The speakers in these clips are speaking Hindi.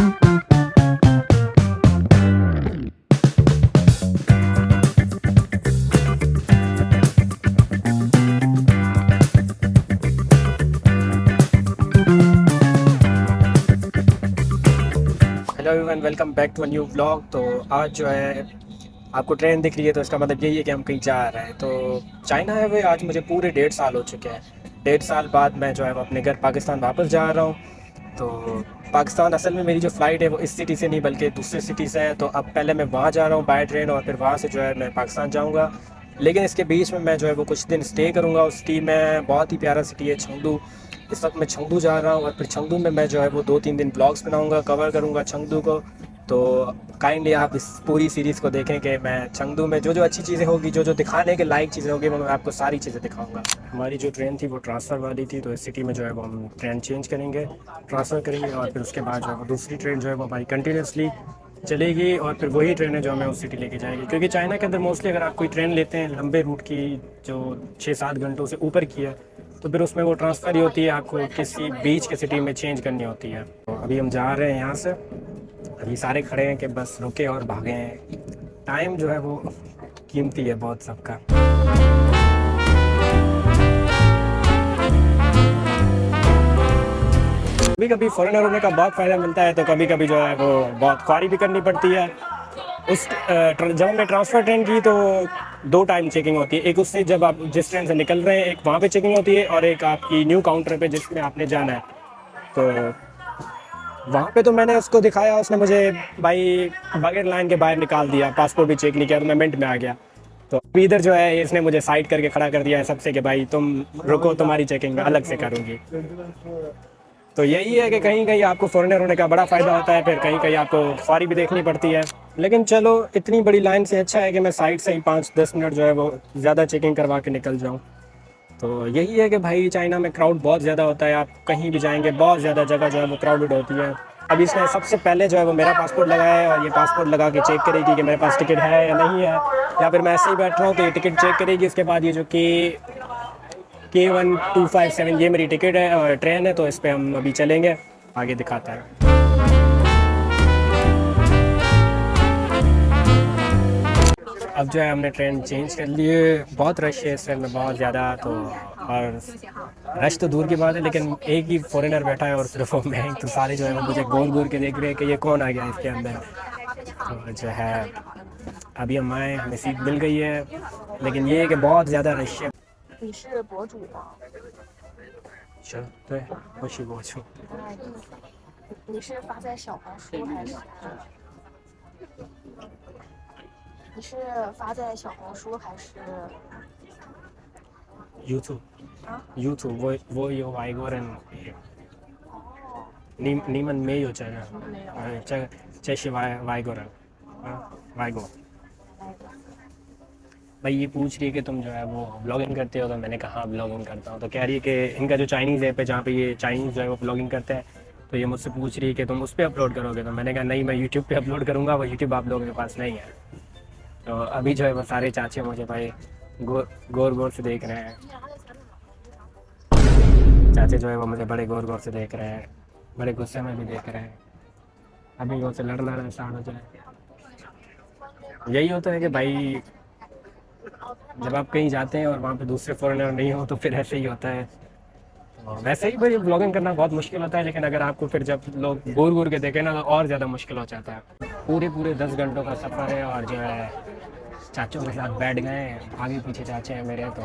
Hello everyone, welcome back to a new vlog. तो आज जो है आपको ट्रेन दिख रही है तो इसका मतलब यही है कि हम कहीं जा रहे हैं। तो चाइना है वे आज मुझे पूरे 1.5 साल हो चुके हैं। 1.5 साल बाद मैं जो है वो अपने घर पाकिस्तान वापस जा रहा हूँ। तो पाकिस्तान असल में मेरी जो फ़्लाइट है वो इस सिटी से नहीं बल्कि दूसरे सिटी से है। तो अब पहले मैं वहाँ जा रहा हूँ बाय ट्रेन और फिर वहाँ से जो है मैं पाकिस्तान जाऊँगा। लेकिन इसके बीच में मैं जो है वो कुछ दिन स्टे करूँगा उस सिटी में। बहुत ही प्यारा सिटी है चengdu। इस वक्त मैं चengdu जा रहा हूँ और फिर चengdu में मैं जो है वो 2-3 दिन ब्लॉग्स बनाऊँगा, कवर करूँगा चengdu को। तो काइंडली आप इस पूरी सीरीज़ को देखें कि मैं चengdu में जो जो अच्छी चीज़ें होगी, जो जो दिखाने के लायक चीज़ें होगी, वो मैं आपको सारी चीज़ें दिखाऊंगा। हमारी जो ट्रेन थी वो ट्रांसफ़र वाली थी, तो इस सिटी में जो है वो हम ट्रेन चेंज करेंगे, ट्रांसफ़र करेंगे और फिर उसके बाद जो है वो दूसरी ट्रेन जो है वो हमारी कंटिन्यूसली चलेगी और फिर वही ट्रेन है जो हमें उस सिटी लेके जाएगी। क्योंकि चाइना के अंदर मोस्टली अगर आप कोई ट्रेन लेते हैं लंबे रूट की जो 6-7 घंटों से ऊपर की है, तो फिर उसमें वो ट्रांसफ़र ही होती है, आपको किसी बीच के सिटी में चेंज करनी होती है। तो अभी हम जा रहे हैं यहाँ से। अभी सारे खड़े हैं कि बस रुके और भागे हैं। टाइम जो है वो कीमती है बहुत सबका। कभी कभी फॉरेनर होने का बहुत फ़ायदा मिलता है, तो कभी कभी जो है वो बहुत ख्वारी भी करनी पड़ती है। जब हमने ट्रांसफ़र ट्रेन की तो 2 टाइम चेकिंग होती है। एक उससे जब आप जिस ट्रेन से निकल रहे हैं एक वहाँ पे चेकिंग होती है और एक आपकी न्यू काउंटर पे जिसमें आपने जाना है। तो वहाँ पे तो मैंने उसको दिखाया, उसने मुझे भाई बगैर लाइन के बाहर निकाल दिया, पासपोर्ट भी चेक नहीं किया, तो मैं मिनट में आ गया। तो अभी इधर जो है इसने मुझे साइड करके खड़ा कर दिया है सबसे कि भाई तुम रुको, तुम्हारी चेकिंग मैं अलग से करूँगी। तो यही है कि कहीं कहीं आपको फॉरेनर होने का बड़ा फ़ायदा होता है, फिर कहीं कहीं आपको ख्वारी भी देखनी पड़ती है। लेकिन चलो, इतनी बड़ी लाइन से अच्छा है कि मैं साइड से ही 5-10 मिनट जो है वो ज़्यादा चेकिंग करवा के निकल जाऊँ। तो यही है कि भाई चाइना में क्राउड बहुत ज़्यादा होता है, आप कहीं भी जाएंगे बहुत ज़्यादा जगह जो है वो क्राउडेड होती है। अब इसने सबसे पहले जो है वो मेरा पासपोर्ट लगाया है और ये पासपोर्ट लगा के चेक करेगी कि मेरे पास टिकट है या नहीं है, या फिर मैं ऐसे ही बैठ रहा हूँ तो ये टिकट चेक करेगी। उसके बाद ये जो K1257 ये मेरी टिकट है और ट्रेन है, तो इस पर हम अभी चलेंगे, आगे दिखाता है। अब जो है हमने ट्रेन चेंज कर ली है। बहुत रश है इस ट्रेन में, बहुत ज़्यादा। तो और रश तो दूर की बात है, लेकिन एक ही फॉरेनर बैठा है और सिर्फ वो मैं, तो सारे जो है वो मुझे घूर घूर के देख रहे हैं कि ये कौन आ गया इसके अंदर। तो जो है अभी हम आए, हमें सीट मिल गई है, लेकिन ये है कि बहुत ज़्यादा रश है। 你是博主吗？चल तो我是博主。你是发在小红书还是？你是发在小红书还是？ YouTube 啊？ YouTube wo有外国人，哦，你们没有这个，没有。这是外国人啊，外国。भाई ये पूछ रही है कि तुम जो है वो ब्लॉगिंग करते हो, तो मैंने कहा हाँ ब्लॉगिंग करता हूँ। तो कह रही है कि इनका जो चाइनीज़ ऐप है जहाँ पे ये चाइनीज़ जो है वो ब्लॉगिंग करते हैं, तो ये मुझसे पूछ रही है कि तुम उस पर अपलोड करोगे। तो मैंने कहा नहीं, मैं यूट्यूब पे अपलोड करूँगा, वो यूट्यूब आप लोगों के पास नहीं है। तो अभी जो है वो सारे चाचे मुझे भाई गौर गौर से देख रहे हैं। चाचे जो है वो मुझे बड़े गौर गौर से देख रहे हैं, बड़े गुस्से में भी देख रहे हैं। अभी उनसे लड़ना ना स्टार्ट हो जाए। यही होता है कि भाई जब आप कहीं जाते हैं और वहाँ पे दूसरे फॉरेनर नहीं हो तो फिर ऐसे ही होता है। तो वैसे ही भाई ब्लॉगिंग करना बहुत मुश्किल होता है, लेकिन अगर आपको फिर जब लोग घूर घूर के देखें ना तो और ज़्यादा मुश्किल हो जाता है। पूरे 10 घंटों का सफ़र है और जो है चाचों के साथ बैठ गए, आगे पीछे चाचे हैं मेरे। तो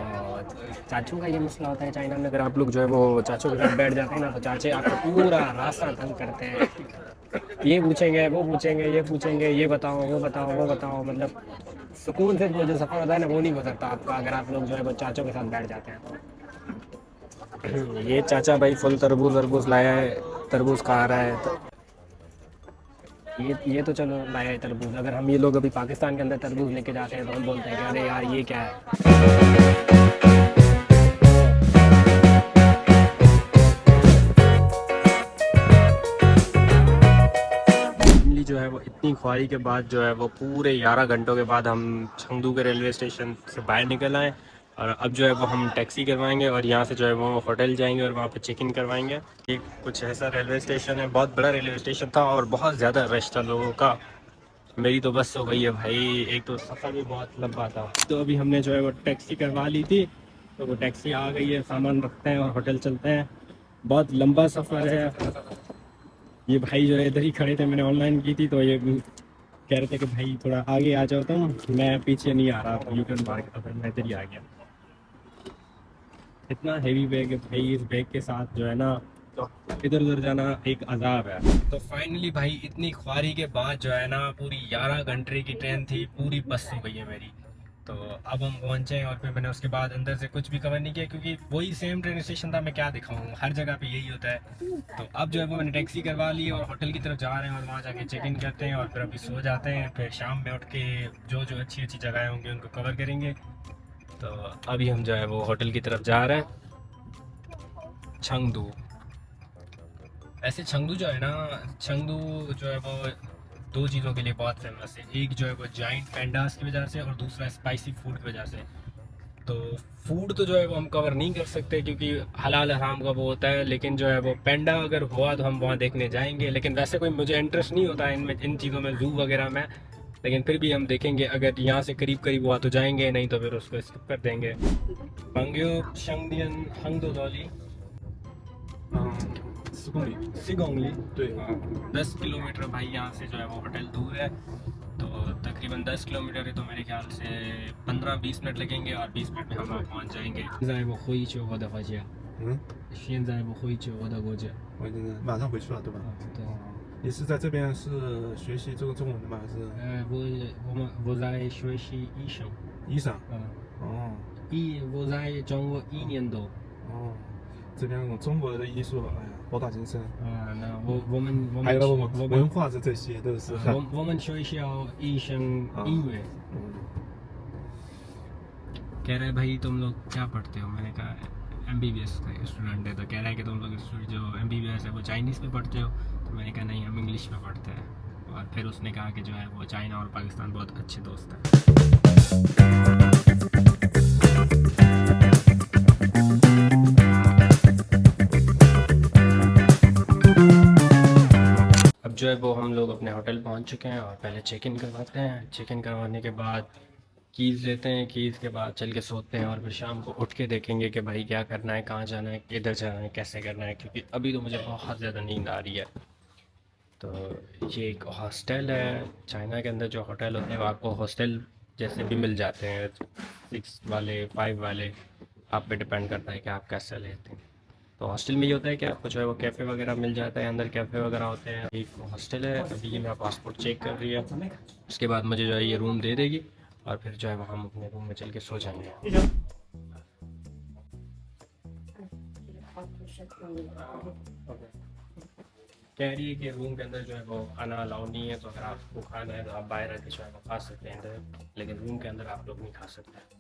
चाचों का ये मसला होता है चाइना में, अगर आप लोग जो है वो चाचों के साथ बैठ जाते हैं ना तो चाचे आपका पूरा रास्ता तंग करते हैं। ये पूछेंगे, वो पूछेंगे, ये पूछेंगे, ये बताओ, वो बताओ, वो बताओ। मतलब सुकून से जो सफ़र होता है ना वो नहीं हो सकता आपका अगर आप लोग जो है वो चाचों के साथ बैठ जाते हैं तो। ये चाचा भाई फुल तरबूज लाया है, तरबूज खा रहा है। तो ये तो चलो लाया है तरबूज। अगर हम ये लोग अभी पाकिस्तान के अंदर तरबूज लेके जाते हैं तो हम बोलते हैं कि अरे यार ये क्या है। जो है वो इतनी ख्वारी के बाद जो है वो पूरे 11 घंटों के बाद हम चengdu के रेलवे स्टेशन से बाहर निकल आए और अब जो है वो हम टैक्सी करवाएंगे और यहाँ से जो है वो होटल जाएंगे और वहाँ पे चेक इन करवाएंगे। एक कुछ ऐसा रेलवे स्टेशन है, बहुत बड़ा रेलवे स्टेशन था और बहुत ज़्यादा रश था लोगों का। मेरी तो बस हो गई है भाई, एक तो सफ़र भी बहुत लंबा था। तो अभी हमने जो है वो टैक्सी करवा ली थी, तो वो टैक्सी आ गई है, सामान रखते हैं और होटल चलते हैं। बहुत लंबा सफ़र है। ये भाई जो है इधर ही खड़े थे, मैंने ऑनलाइन की थी, तो ये कह रहे थे कि भाई थोड़ा आगे आ जाओ तुम, मैं पीछे नहीं आ रहा, यू टर्न मार के, तो फिर मैं इधर ही आ गया। इतना हेवी बैग है भाई, इस बैग के साथ जो है ना तो इधर उधर जाना एक अजाब है। तो फाइनली भाई इतनी ख्वारी के बाद जो है ना, पूरी 11 घंटे की ट्रेन थी, पूरी बस हो गई है मेरी। तो अब हम पहुंचे और फिर मैंने उसके बाद अंदर से कुछ भी कवर नहीं किया, क्योंकि वही सेम ट्रेन स्टेशन था, मैं क्या दिखाऊँ, हर जगह पे यही होता है। तो अब जो है वो मैंने टैक्सी करवा ली और होटल की तरफ जा रहे हैं और वहाँ जाके चेक इन करते हैं और फिर अभी सो जाते हैं। फिर शाम में उठ के जो जो अच्छी अच्छी जगह होंगी उनको कवर करेंगे। तो अभी हम जो है वो होटल की तरफ जा रहे हैं, चंगदू। ऐसे चंगदू जो है ना, चंगदू जो है वो दो चीज़ों के लिए बहुत फेमस है। एक जो है वो जाइंट पैंडास की वजह से और दूसरा स्पाइसी फूड की वजह से। तो फूड तो जो है वो हम कवर नहीं कर सकते क्योंकि हलाल हराम का वो होता है, लेकिन जो है वो पैंडा अगर हुआ तो हम वहाँ देखने जाएंगे। लेकिन वैसे कोई मुझे इंटरेस्ट नहीं होता इनमें, इन चीज़ों में, जू वगैरह में। लेकिन फिर भी हम देखेंगे, अगर यहाँ से करीब करीब हुआ तो जाएंगे, नहीं तो फिर उसको स्किप कर देंगे। बंग्यो शंगदियन हंगदो डॉली 10公里。 सिगोंगली। 对， 10 किलोमीटर भाई यहाँ से जो है वो होटल दूर है। तो तकरीबन 10 किलोमीटर है, तो मेरे ख्याल से 15-20 मिनट लगेंगे और 20 मिनट में हम वहाँ पहुँच जाएंगे। 现在我回去我的发现，嗯，现在我回去我的国家。我现在马上回去了，对吧？对，你是在这边是学习这个中文的吗？还是我在学习医生。医生？嗯，哦我在中国1年多。哦，这边中国的艺术，哎呀，博大精深。那我们还有我文化的这些都是。我们学校医生音乐。कह रहा है भाई तुम लोग क्या पढ़ते हो, मैंने कहा MBBS का स्टूडेंट है। तो कह रहा है कि तुम लोग जो MBBS है वो चाइनीज़ में पढ़ते हो। तो मैंने कहा नहीं, हम इंग्लिश में पढ़ते हैं। और फिर उसने कहा कि जो है वो चाइना और पाकिस्तान बहुत अच्छे दोस्त हैं। अब जो है वो हम लोग अपने होटल पहुंच चुके हैं और पहले चेक इन करवाते हैं। चेक इन करवाने के बाद कीज़ लेते हैं, कीज़ के बाद चल के सोते हैं और फिर शाम को उठ के देखेंगे कि भाई क्या करना है, कहाँ जाना है, किधर जाना है, कैसे करना है, क्योंकि अभी तो मुझे बहुत ज़्यादा नींद आ रही है। तो ये एक हॉस्टल है। चाइना के अंदर जो होटल होते हैं वो आपको हॉस्टल जैसे भी मिल जाते हैं, 6 वाले 5 वाले, आप पे डिपेंड करता है कि आप कैसे लेते हैं। तो हॉस्टल में ये होता है कि आपको जो है वो कैफ़े वगैरह मिल जाता है, अंदर कैफ़े वगैरह होते हैं। एक हॉस्टल है, अभी ये मेरा पासपोर्ट चेक कर रही है, उसके बाद मुझे जो है ये रूम दे देगी और फिर जो है वो हम अपने रूम में चल के सो जाएंगे। कह रही है कि रूम के अंदर जो है वो खाना अलाउ नहीं है, तो अगर आपको खाना है तो आप बाहर आके जो है वो खा सकते हैं अंदर, लेकिन रूम के अंदर आप लोग नहीं खा सकते।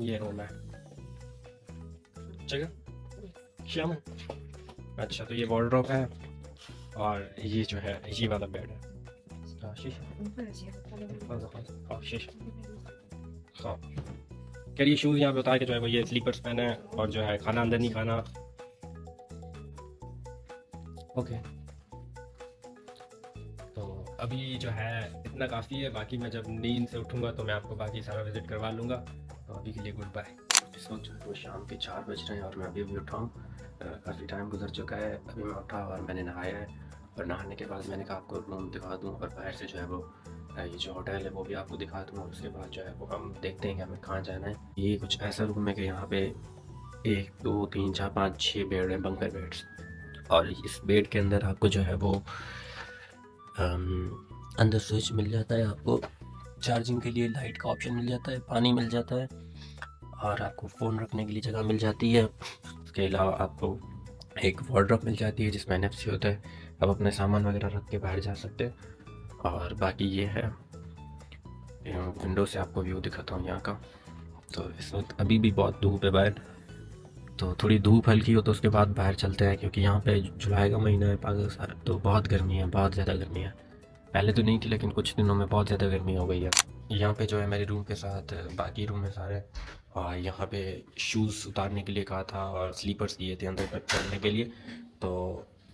ये रूम है जगह श्याम। अच्छा, तो ये वॉर्डरोब है और ये जो है ये वाला बेड है। हाँ, कह रही शूज़ यहाँ पे उतार के जो है वो ये स्लीपर्स पहने और जो है खाना अंदर नहीं खाना। ओके, तो अभी जो है इतना काफ़ी है, बाकी मैं जब नींद से उठूँगा तो मैं आपको बाकी सारा विज़िट करवा लूँगा। तो अभी के लिए गुड बाय। इस वक्त जो है वो शाम के 4 बज रहे हैं और मैं अभी उठा हूँ। काफ़ी टाइम गुजर चुका है, अभी मैं उठा और मैंने नहाया है और नहाने के बाद मैंने कहा आपको रूम दिखा दूँ और बाहर से जो है वो ये जो होटल है वो भी आपको दिखा दूँ और उसके बाद जो है वो हम देखते हैं कि हमें कहाँ जाना है। ये कुछ ऐसा रूम है कि यहाँ पे 1 2 3 4 5 6 बेड हैं, बंकर बेड्स। और इस बेड के अंदर आपको जो है वो अंदर स्विच मिल जाता है, आपको चार्जिंग के लिए लाइट का ऑप्शन मिल जाता है, पानी मिल जाता है और आपको फ़ोन रखने के लिए जगह मिल जाती है। उसके अलावा आपको एक वार्डरोब मिल जाती है जिसमें NFC होता है, आप अपने सामान वगैरह रख के बाहर जा सकते हैं। और बाकी ये है, विंडो से आपको व्यू दिखाता हूँ यहाँ का। तो इस वक्त अभी भी बहुत धूप है बाहर, तो थोड़ी धूप हल्की हो तो उसके बाद बाहर चलते हैं, क्योंकि यहाँ पे जुलाई का महीना है पाकिस्तान, तो बहुत गर्मी है, बहुत ज़्यादा गर्मी है। पहले तो नहीं थी लेकिन कुछ दिनों में बहुत ज़्यादा गर्मी हो गई है। यहाँ पे जो है मेरे रूम के साथ बाकी रूम है सारे, और यहाँ पे शूज़ उतारने के लिए कहा था और स्लीपर्स दिए थे अंदर तक चलने के लिए। तो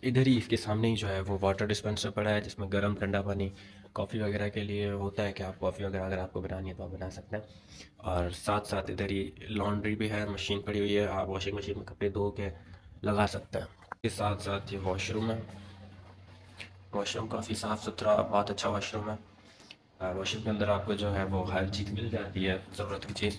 इधर ही इसके सामने ही जो है वो वाटर डिस्पेंसर पड़ा है, जिसमें गर्म ठंडा पानी कॉफ़ी वगैरह के लिए होता है कि आप कॉफ़ी वगैरह अगर आपको बनानी है तो आप बना सकते हैं। और साथ साथ इधर ही लॉन्ड्री भी है, मशीन पड़ी हुई है, आप वॉशिंग मशीन में कपड़े धो के लगा सकते हैं। इसके साथ साथ ये वॉशरूम है, वॉशरूम काफ़ी साफ़ सुथरा बहुत अच्छा वॉशरूम है। वॉशरूम के अंदर आपको जो है वो हर चीज़ मिल जाती है, ज़रूरत की चीज़।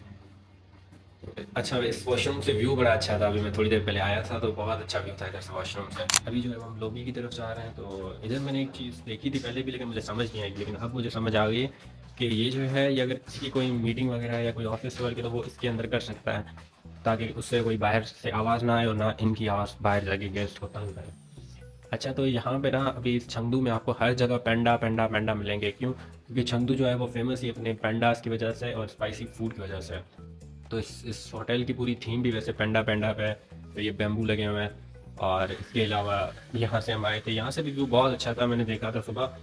अच्छा, इस वॉशरूम से व्यू बड़ा अच्छा था, अभी मैं थोड़ी देर पहले आया था तो बहुत अच्छा व्यू था इधर से वॉशरूम से। अभी जो है हम लॉबी की तरफ जा रहे हैं, तो इधर मैंने एक चीज़ देखी थी पहले भी लेकिन मुझे समझ नहीं आई, लेकिन अब मुझे समझ आ गई कि ये जो है ये अगर किसी की कोई मीटिंग वगैरह या कोई ऑफिस वर्क है तो वो इसके अंदर कर सकता है, ताकि उससे कोई बाहर से आवाज़ ना आए और ना इनकी आवाज़ बाहर जाके गेस्ट को तंग करे। अच्छा, तो यहाँ पे ना अभी इस चंगदू में आपको हर जगह पेंडा पेंडा पेंडा मिलेंगे। क्यों? क्योंकि चंगदू जो है वो फेमस ही अपने पेंडास की वजह से और स्पाइसी फूड की वजह से। तो इस होटल की पूरी थीम भी वैसे पेंडा पेंडा पे है, तो ये बैम्बू लगे हुए हैं। और इसके अलावा यहाँ से हम आए थे, यहाँ से भी व्यू बहुत अच्छा था, मैंने देखा था सुबह।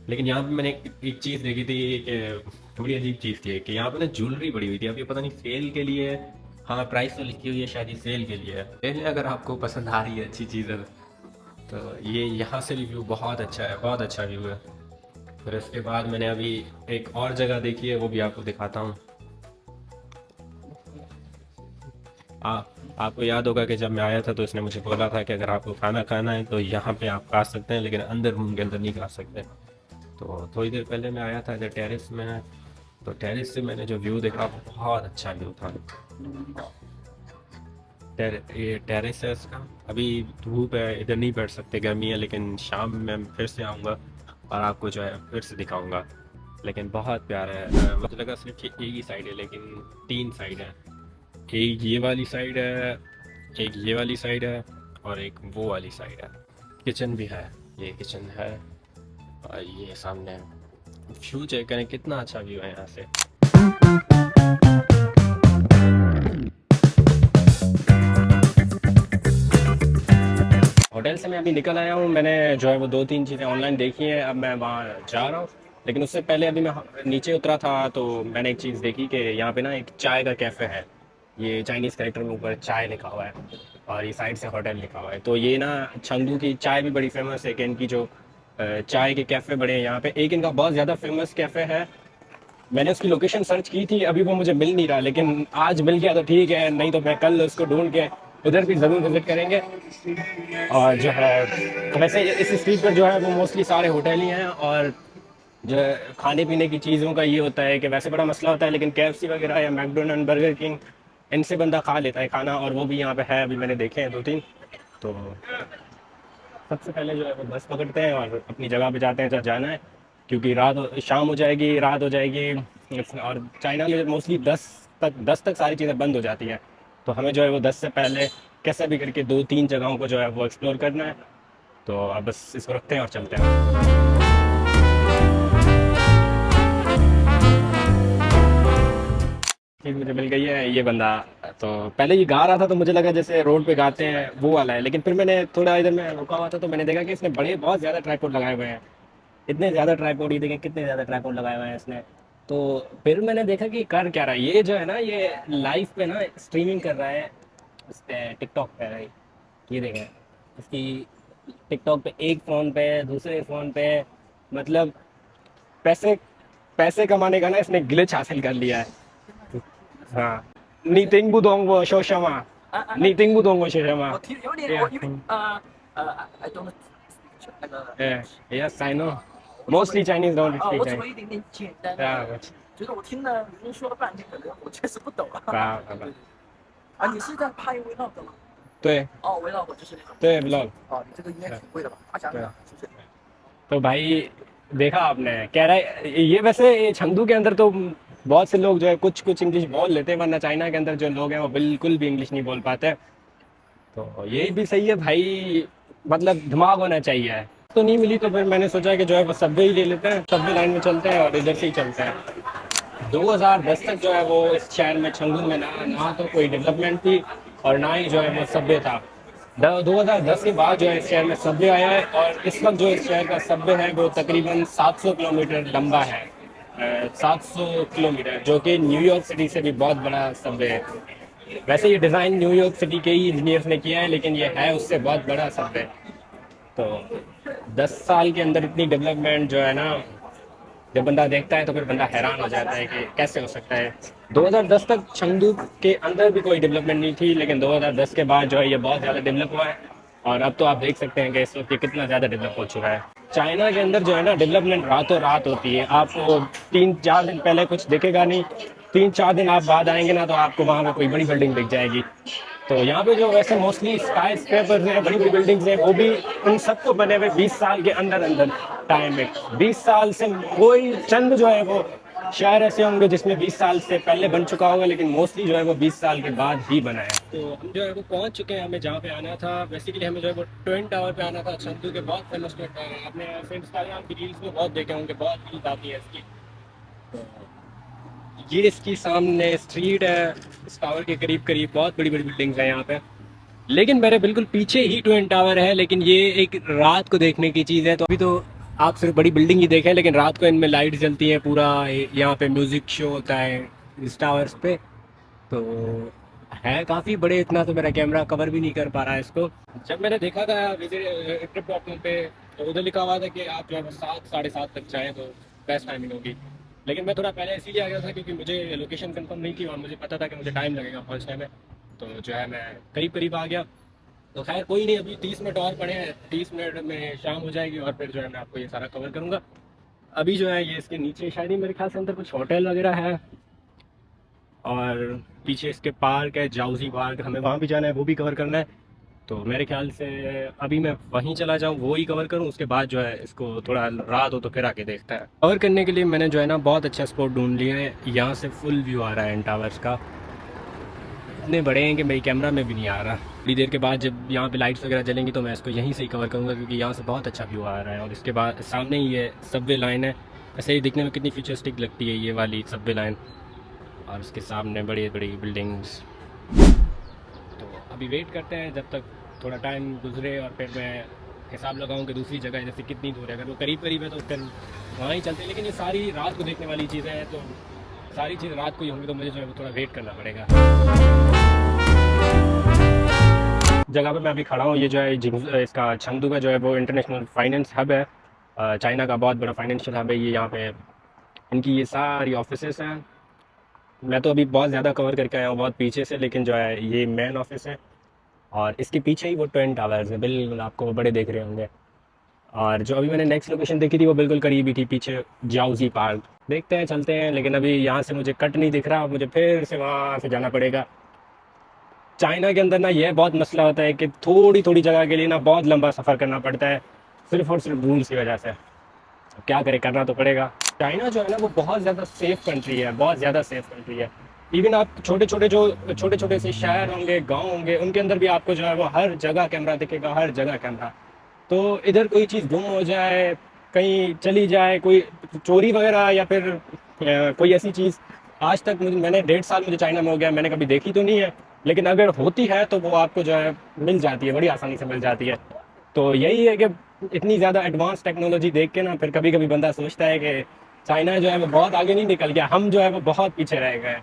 लेकिन यहाँ पे मैंने एक चीज़ देखी थी कि थोड़ी अजीब चीज़ थी कि यहाँ पे ना ज्वेलरी पड़ी हुई थी। अब ये पता नहीं सेल के लिए है, हाँ प्राइस तो लिखी हुई है, शायद ये सेल के लिए है। पहले अगर आपको पसंद आ रही है अच्छी चीज़ है तो ये यहाँ से भी व्यू बहुत अच्छा है, बहुत अच्छा व्यू है। फिर इसके बाद मैंने अभी एक और जगह देखी है, वो भी आपको दिखाता हूँ। आपको याद होगा कि जब मैं आया था तो इसने मुझे बोला था कि अगर आपको खाना खाना है तो यहाँ पे आप खा सकते हैं, लेकिन अंदर रूम के अंदर नहीं खा सकते। तो थोड़ी देर पहले मैं आया था इधर टेरेस में, तो टेरेस से मैंने जो व्यू देखा बहुत अच्छा व्यू था। ये टेरेस है इसका। अभी धूप है, इधर नहीं बैठ सकते, गर्मी है, लेकिन शाम में फिर से आऊँगा और आपको जो है फिर से दिखाऊँगा। लेकिन बहुत प्यारा है। मुझे लगा सिर्फ एक ही साइड है, लेकिन 3 साइड है। एक ये वाली साइड है, एक ये वाली साइड है और एक वो वाली साइड है। किचन भी है, ये किचन है और ये सामने व्यू चेक करें, कितना अच्छा व्यू है यहाँ से। होटल से मैं अभी निकल आया हूँ, मैंने जो है वो 2-3 चीज़ें ऑनलाइन देखी हैं, अब मैं वहाँ जा रहा हूँ। लेकिन उससे पहले अभी मैं नीचे उतरा था तो मैंने एक चीज़ देखी कि यहाँ पे ना एक चाय का कैफ़े है। ये चाइनीज़ कैरेक्टर में ऊपर चाय लिखा हुआ है और ये साइड से होटल लिखा हुआ है। तो ये ना चंगदू की चाय भी बड़ी फेमस है कि इनकी जो चाय के कैफ़े बड़े हैं यहाँ पे। एक इनका बहुत ज़्यादा फेमस कैफ़े है, मैंने उसकी लोकेशन सर्च की थी, अभी वो मुझे मिल नहीं रहा, लेकिन आज मिल गया तो ठीक है, नहीं तो मैं कल उसको ढूंढ के उधर भी ज़रूर विज़िट करेंगे। और जो है वैसे इस स्ट्रीट पर जो है वो मोस्टली सारे होटल ही हैं, और जो है खाने पीने की चीज़ों का ये होता है कि वैसे बड़ा मसला होता है, लेकिन KFC वगैरह या मैकडोनल्ड, बर्गर किंग, इनसे बंदा खा लेता है खाना, और वो भी यहाँ पे है। अभी मैंने देखे हैं 2-3। तो सबसे पहले जो है वो बस पकड़ते हैं और अपनी जगह पे जाते हैं जहाँ जाना है, क्योंकि शाम हो जाएगी, रात हो जाएगी। और चाइना में मोस्टली 10 तक सारी चीज़ें बंद हो जाती हैं, तो हमें जो है वो 10 से पहले कैसे भी करके 2-3 जगहों को जो है वो एक्सप्लोर करना है। तो अब बस इसको रखते हैं और चलते हैं। चीज़ मुझे मिल गई है, ये बंदा। तो पहले ये गा रहा था तो मुझे लगा जैसे रोड पे गाते हैं वो वाला है, लेकिन फिर मैंने थोड़ा इधर में रुका हुआ था तो मैंने देखा कि इसने बहुत ज़्यादा ट्राइपॉड लगाए हुए हैं। इतने ज़्यादा ट्राइपॉड, ये देखें कितने ज़्यादा ट्राइपॉड लगाए हुए हैं इसने। तो फिर मैंने देखा कि कर क्या रहा है ये, जो है ना ये लाइव पे ना स्ट्रीमिंग कर रहा है इस पे, टिकटॉक पे है। ये देखें इसकी टिकटॉक पे, एक फ़ोन पे, दूसरे फ़ोन पे, मतलब पैसे कमाने का ना इसने ग्लिच हासिल कर लिया है। हाँ,你听不懂我说什么？你听不懂我说什么？我听有点，我因为I don't speak 那个 Yes, I know. Mostly Chinese don't 我 speak 只 Chinese. 会一点点简单 Yeah, 的，觉得我听了您说了半天，可能我确实不懂啊。吧。你是在拍 vlog 吗？对vlog 就是那种。对 vlog。你这个应该挺贵的吧？他想想是不是？ तो भाई देखा आपने, कह रहा है ये वैसे चंगदू के अंदर तो बहुत से लोग जो है कुछ इंग्लिश बोल लेते हैं, वरना चाइना के अंदर जो लोग हैं वो बिल्कुल भी इंग्लिश नहीं बोल पाते। तो ये भी सही है भाई, मतलब दिमाग होना चाहिए। तो नहीं मिली तो फिर मैंने सोचा कि जो है वो सबवे ही ले लेते हैं, सबवे लाइन में चलते हैं और इधर से ही चलते हैं। 2010 तक जो है वो इस शहर में चंगू में ना तो कोई डेवलपमेंट थी और ना ही जो है वो सबवे था। 2010 के बाद जो है इस शहर में सबवे आया है और इस वक्त जो इस शहर का सबवे है वो तकरीबन 700 किलोमीटर लंबा है। 700 किलोमीटर, जो कि न्यूयॉर्क सिटी से भी बहुत बड़ा सबवे है। वैसे ये डिज़ाइन न्यूयॉर्क सिटी के ही इंजीनियर्स ने किया है, लेकिन ये है उससे बहुत बड़ा सबवे। तो 10 साल के अंदर इतनी डेवलपमेंट जो है ना, जब बंदा देखता है तो फिर बंदा हैरान हो जाता है कि कैसे हो सकता है। 2010 तक चंगदू के अंदर भी कोई डेवलपमेंट नहीं थी, लेकिन 2010 के बाद जो है ये बहुत ज़्यादा डेवलप हुआ है और अब तो आप देख सकते हैं कि इस वक्त ये कितना ज़्यादा डेवलप हो चुका है। चाइना के अंदर जो है ना डेवलपमेंट रातों रात होती है। आपको 3-4 दिन पहले कुछ दिखेगा नहीं, 3-4 दिन आप बाद आएंगे ना तो आपको वहाँ पे कोई बड़ी बिल्डिंग दिख जाएगी। तो यहाँ पे जो वैसे मोस्टली स्काई स्क्रैपर्स हैं, बड़ी बड़ी बिल्डिंग्स हैं, वो भी उन सबको बने हुए 20 साल के अंदर अंदर टाइम में। 20 साल से कोई चंद जो है वो शहर ऐसे होंगे जिसमें 20 साल से पहले बन चुका होगा, लेकिन मोस्टली जो है वो 20 साल के बाद ही बना है। तो हम जो है वो पहुंच चुके हैं, हमें जहाँ पे आना था। बेसिकली हमें जो है वो ट्विन टावर पे आना था। चंदू के बहुत फेमस ट्विन टावर है, आपने ऐसे इंस्टाग्राम की रील्स में बहुत देखे होंगे, बहुत रील्स आती है इसकी। तो ये इसकी सामने स्ट्रीट है, इस टावर के करीब करीब बहुत बड़ी बड़ी बिल्डिंग्स हैं यहाँ पे। लेकिन मेरे बिल्कुल पीछे ही ट्विन टावर है, लेकिन ये एक रात को देखने की चीज़ है। तो अभी तो आप सिर्फ बड़ी बिल्डिंग ही देखें, लेकिन रात को इनमें लाइट जलती है, पूरा यहाँ पे म्यूज़िक शो होता है इस टावर्स पे। तो है काफ़ी बड़े, इतना तो मेरा कैमरा कवर भी नहीं कर पा रहा है इसको। जब मैंने देखा था ट्रिप.com पे तो उधर लिखा हुआ था कि आप जो है 7-7:30 तक जाएँ तो बेस्ट टाइमिंग होगी। लेकिन मैं थोड़ा पहले इसीलिए आ गया था क्योंकि मुझे लोकेशन कंफर्म नहीं थी और मुझे पता था कि मुझे टाइम लगेगा पहुँचने में। तो जो है मैं करीब करीब आ गया। तो खैर कोई नहीं, अभी 30 मिनट और पड़े हैं, 30 मिनट में शाम हो जाएगी और फिर जो है मैं आपको ये सारा कवर करूँगा। अभी जो है ये इसके नीचे शायद ही मेरे ख्याल से अंदर कुछ होटल वगैरह है और पीछे इसके पार्क है, जाउजी पार्क, हमें वहाँ भी जाना है, वो भी कवर करना है। तो मेरे ख्याल से अभी मैं वहीं चला जाऊँ, वो ही कवर करूँ, उसके बाद जो है इसको थोड़ा रात हो तो फिर आके देखता है। कवर करने के लिए मैंने जो है ना बहुत अच्छा स्पॉट ढूंढ लिया है। यहाँ से फुल व्यू आ रहा है इन टावर्स का, इतने बड़े हैं कि मेरी कैमरा में भी नहीं आ रहा। थोड़ी देर के बाद जब यहाँ पे लाइट्स वगैरह जलेंगी तो मैं इसको यहीं से ही कवर करूँगा क्योंकि यहाँ से बहुत अच्छा व्यू आ रहा है। और इसके बाद सामने ही ये सबवे लाइन है, ऐसे ही दिखने में कितनी फ्यूचरिस्टिक लगती है ये वाली सबवे लाइन, और उसके सामने बड़ी बड़ी बिल्डिंग्स। तो अभी वेट करते हैं जब तक थोड़ा टाइम गुजरे और फिर मैं हिसाब लगाऊँ कि दूसरी जगह जैसे कितनी दूर है। अगर वो करीब करीब है तो फिर वहाँ ही चलते हैं, लेकिन ये सारी रात को देखने वाली चीज़ें हैं तो सारी चीज़ रात को ही होंगी, तो मुझे जो है वो थोड़ा वेट करना पड़ेगा। जगह पे मैं अभी खड़ा हूँ, ये जो है इसका चंगदू का जो है वो इंटरनेशनल फाइनेंस हब है, चाइना का बहुत बड़ा फाइनेंशियल हब है ये। यहाँ पे इनकी ये सारी ऑफिसेस हैं। मैं तो अभी बहुत ज़्यादा कवर करके आया हूँ बहुत पीछे से, लेकिन जो है ये मेन ऑफिस है और इसके पीछे ही वो ट्विन टावर्स है, बिल्कुल आपको वो बड़े देख रहे होंगे। और जो अभी मैंने नेक्स्ट लोकेशन देखी थी वो बिल्कुल करीब ही थी, पीछे जाउजी पार्क। देखते हैं, चलते हैं, लेकिन अभी यहाँ से मुझे कट नहीं दिख रहा, मुझे फिर से वहाँ से जाना पड़ेगा। चाइना के अंदर ना यह बहुत मसला होता है कि थोड़ी थोड़ी जगह के लिए ना बहुत लंबा सफ़र करना पड़ता है, सिर्फ और सिर्फ रूल्स की वजह से। तो क्या करें, करना तो पड़ेगा। चाइना जो है ना वो बहुत ज़्यादा सेफ़ कंट्री है, बहुत ज़्यादा सेफ़ कंट्री है। इवन आप छोटे छोटे से शहर होंगे, गांव होंगे, उनके अंदर भी आपको जो है वो हर जगह कैमरा दिखेगा, हर जगह कैमरा। तो इधर कोई चीज़ गुम हो जाए, कहीं चली जाए, कोई चोरी वगैरह या फिर कोई ऐसी चीज़, आज तक मैंने 1.5 साल मुझे चाइना में हो गया, मैंने कभी देखी तो नहीं है, लेकिन अगर होती है तो वो आपको जो है मिल जाती है, बड़ी आसानी से मिल जाती है। तो यही है कि इतनी ज़्यादा एडवांस टेक्नोलॉजी देख के ना फिर कभी कभी बंदा सोचता है कि चाइना जो है वो बहुत आगे नहीं निकल गया, हम जो है वो बहुत पीछे रह गए।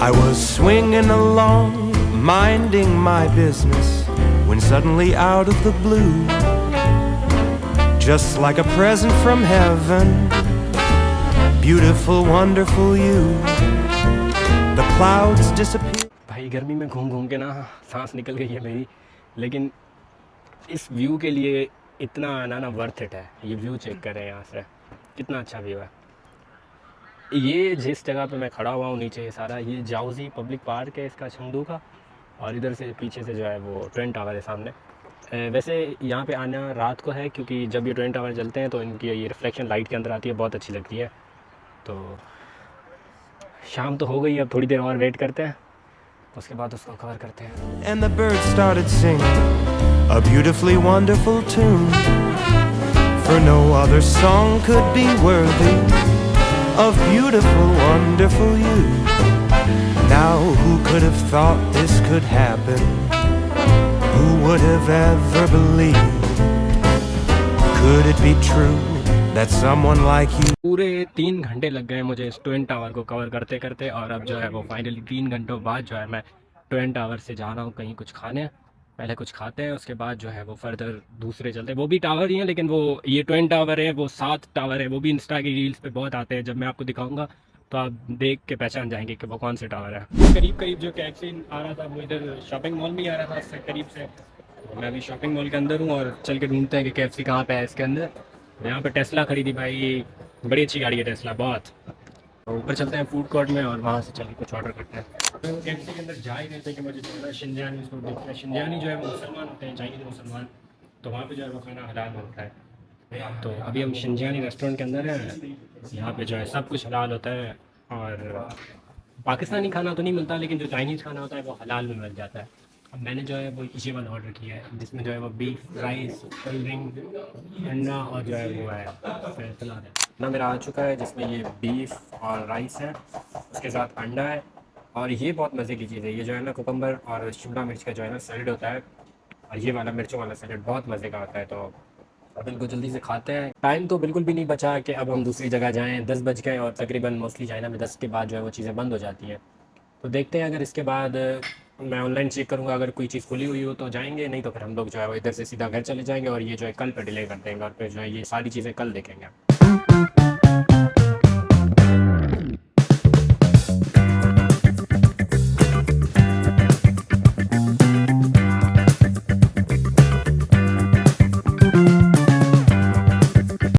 I was swinging along, minding my business, when suddenly out of the blue, just like a present from heaven, beautiful, wonderful you, the clouds disappear. भाई गर्मी में घूम घूम के ना सांस निकल गई है मेरी, लेकिन इस व्यू के लिए इतना आना ना वर्थ इट है। ये व्यू चेक करें यहाँ से, कितना अच्छा व्यू है। ये जिस जगह पे मैं खड़ा हुआ हूँ नीचे, ये सारा ये जाउजी पब्लिक पार्क है इसका, चंगदू का, और इधर से पीछे से जो है वो ट्विन टावर है सामने। वैसे यहाँ पे आना रात को है क्योंकि जब ये ट्विन टावर जलते हैं तो इनकी ये रिफ्लेक्शन लाइट के अंदर आती है, बहुत अच्छी लगती है। तो शाम तो हो गई, अब थोड़ी देर और वेट करते हैं, उसके बाद उसको कवर करते हैं। And the birds started singing a beautifully wonderful tune. For no other song could be worthy of beautiful, wonderful you. Now who could have thought this could happen? Who would have ever believed? Could it be true that someone like you? पूरे 3 घंटे लग गए मुझे इस ट्विन टावर को कवर करते करते, और अब जो है वो फाइनली 3 घंटों बाद जो है मैं ट्विन टावर से जा रहा हूँ कहीं कुछ खाने। पहले कुछ खाते हैं, उसके बाद जो है वो फर्दर दूसरे चलते हैं। वो भी टावर ही हैं, लेकिन वो ये ट्विन टावर है, वो 7 टावर है। वो भी इंस्टा की रील्स पे बहुत आते हैं। जब मैं आपको दिखाऊंगा तो आप देख के पहचान जाएंगे कि वो कौन से टावर है। करीब करीब जो KFC आ रहा था वो इधर शॉपिंग मॉल में ही आ रहा था इससे करीब से। मैं अभी शॉपिंग मॉल के अंदर हूँ और चल के ढूंढते हैं कि KFC कहाँ पे है इसके अंदर। यहाँ पे टेस्ला खरीदी भाई, बड़ी अच्छी गाड़ी है टेस्ला, बहुत। तो ऊपर चलते हैं फूड कोर्ट में और वहाँ से चल के कुछ ऑर्डर करते हैं। तो KFC के अंदर जा ही रहे थे कि मुझे जो है शिंजानी उसको देखते हैं। शिंजानी जो है वो मुसलमान होते हैं, चाइनीज़ मुसलमान, तो वहाँ पे जो है वो खाना हलाल होता है। तो अभी हम शिंजानी रेस्टोरेंट के अंदर हैं। यहाँ पे जो है सब कुछ हलाल होता है, और पाकिस्तानी खाना तो नहीं मिलता, लेकिन जो चाइनीज़ खाना होता है वो हलाल में मिल जाता है। अब मैंने जो है वो ये वाला ऑर्डर किया है, जिसमें जो है वो बीफ राइस, कोल्ड ड्रिंक, अंडा और जो है वो है सलाद है ना। मेरा आ चुका है जिसमें ये बीफ और राइस है, उसके साथ अंडा है, और ये बहुत मज़े की चीज़ है। ये जो है ना कुकम्बर और शिमला मिर्च का जो है ना सैलेड होता है, और ये वाला मिर्चों वाला सैलेड बहुत मज़े का होता है। तो अब इनको जल्दी से खाते हैं। टाइम तो बिल्कुल भी नहीं बचा कि अब हम दूसरी जगह जाएँ। 10 बज गए और तकरीबन मोस्टली चाइना में 10 के बाद जो है वो चीज़ें बंद हो जाती हैं। तो देखते हैं, अगर इसके बाद मैं ऑनलाइन चेक करूँगा, अगर कोई चीज़ खुली हुई हो तो जाएंगे, नहीं तो फिर हम लोग जो है वो इधर से सीधा घर चले जाएंगे और ये जो है कल पर डिले कर देंगे, और फिर जो है ये सारी चीज़ें कल देखेंगे।